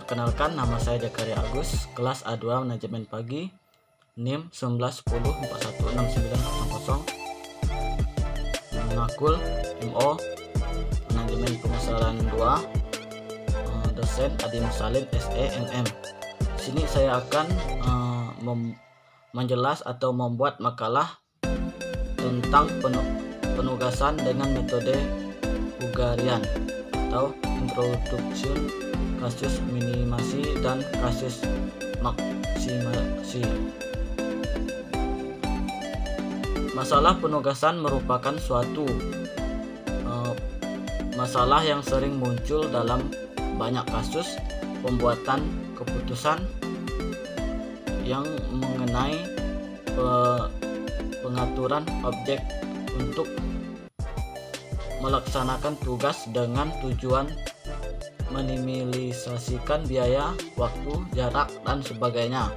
Perkenalkan, nama saya Jakaria Agus, kelas A2 Manajemen Pagi, NIM 1910416900, Nakul MO Manajemen Pemasaran 2, dosen Adi Musalim SE MM. Di sini saya akan menjelas atau membuat makalah tentang penugasan dengan metode Hungarian atau Introduction, kasus minimasi dan kasus maksimasi. Masalah penugasan merupakan suatu masalah yang sering muncul dalam banyak kasus pembuatan keputusan yang mengenai pengaturan objek untuk melaksanakan tugas dengan tujuan meminimalisasikan biaya, waktu, jarak, dan sebagainya,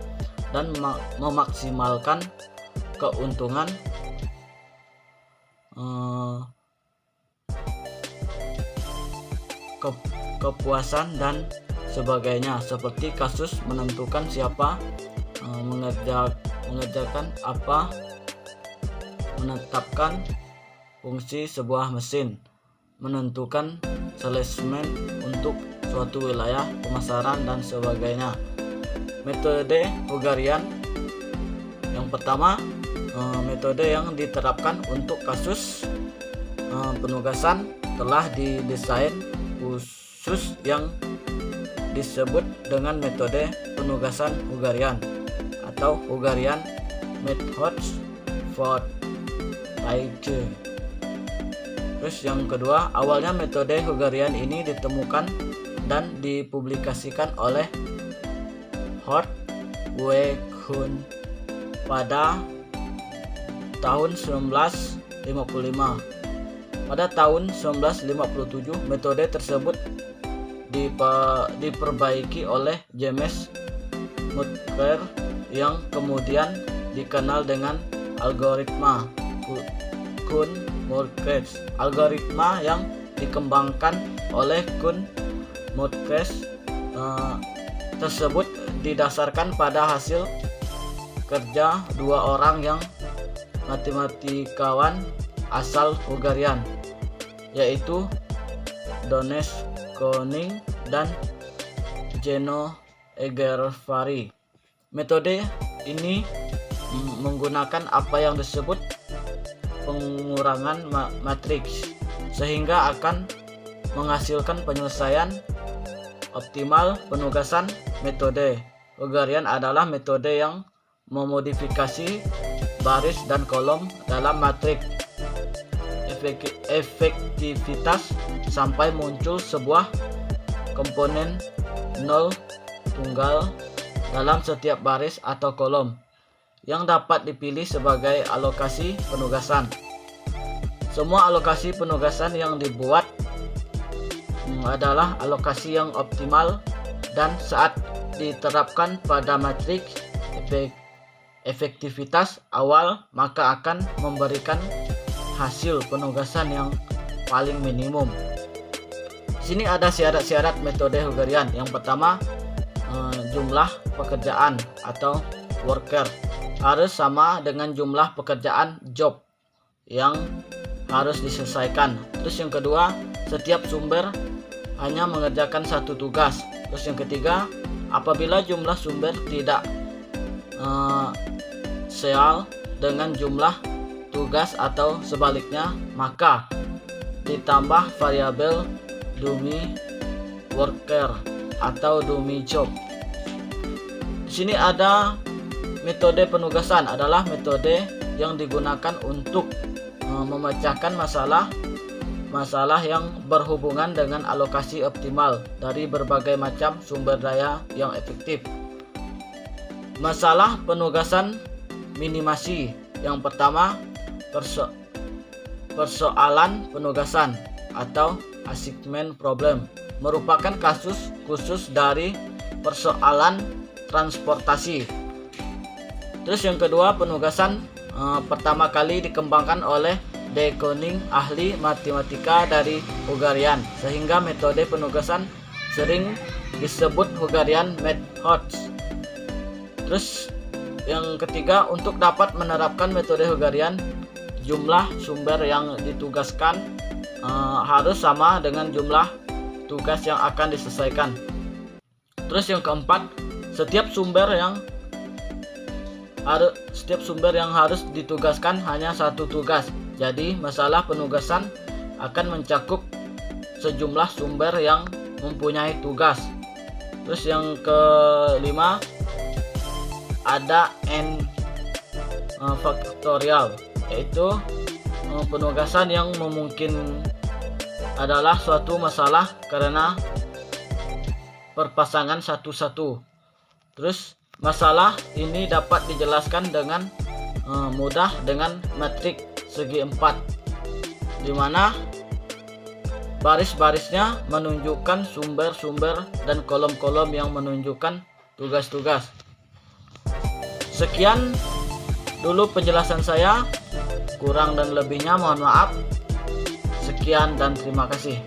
dan memaksimalkan keuntungan kepuasan dan sebagainya, seperti kasus menentukan siapa mengerjakan apa, menetapkan fungsi sebuah mesin, menentukan salesman untuk suatu wilayah pemasaran dan sebagainya. Metode Hungarian yang pertama, metode yang diterapkan untuk kasus penugasan telah didesain khusus yang disebut dengan metode penugasan Hungarian atau Hungarian Methods for Teaching. Terus yang kedua, awalnya metode Hungarian ini ditemukan dan dipublikasikan oleh Hort Weghorst pada tahun 1955. Pada tahun 1957, metode tersebut diperbaiki oleh James Mutker yang kemudian dikenal dengan algoritma Kuhn-Morkes. Algoritma yang dikembangkan oleh Kuhn-Morkes tersebut didasarkan pada hasil kerja dua orang yang matematikawan asal Hungarian, yaitu Dones Koning dan Zeno Egervari. Metode ini menggunakan apa yang disebut pengurangan matriks, sehingga akan menghasilkan penyelesaian optimal penugasan. Metode Hungarian adalah metode yang memodifikasi baris dan kolom dalam matriks efektivitas sampai muncul sebuah komponen nol tunggal dalam setiap baris atau kolom yang dapat dipilih sebagai alokasi penugasan. Semua alokasi penugasan yang dibuat adalah alokasi yang optimal dan saat diterapkan pada matriks efektivitas awal maka akan memberikan hasil penugasan yang paling minimum. Di sini ada syarat-syarat metode Hungarian. Yang pertama, jumlah pekerjaan atau worker harus sama dengan jumlah pekerjaan job yang harus diselesaikan. Terus yang kedua, setiap sumber hanya mengerjakan satu tugas. Terus yang ketiga, apabila jumlah sumber tidak seal dengan jumlah tugas atau sebaliknya, maka ditambah variabel dummy worker atau dummy job. Di sini ada metode penugasan adalah metode yang digunakan untuk memecahkan masalah yang berhubungan dengan alokasi optimal dari berbagai macam sumber daya yang efektif. Masalah penugasan minimasi. Yang pertama, persoalan penugasan atau assignment problem merupakan kasus khusus dari persoalan transportasi. Terus yang kedua, penugasan pertama kali dikembangkan oleh De Koning, ahli matematika dari Hungarian, sehingga metode penugasan sering disebut Hungarian methods. Terus yang ketiga, untuk dapat menerapkan metode Hungarian, jumlah sumber yang ditugaskan harus sama dengan jumlah tugas yang akan diselesaikan. Terus yang keempat, setiap sumber yang harus ditugaskan hanya satu tugas. Jadi masalah penugasan akan mencakup sejumlah sumber yang mempunyai tugas. Terus yang kelima, ada n faktorial, yaitu penugasan yang memungkinkan adalah suatu masalah karena perpasangan satu-satu. Terus masalah ini dapat dijelaskan dengan mudah dengan metrik segi 4, di mana baris-barisnya menunjukkan sumber-sumber dan kolom-kolom yang menunjukkan tugas-tugas. Sekian dulu penjelasan saya, kurang dan lebihnya mohon maaf. Sekian dan terima kasih.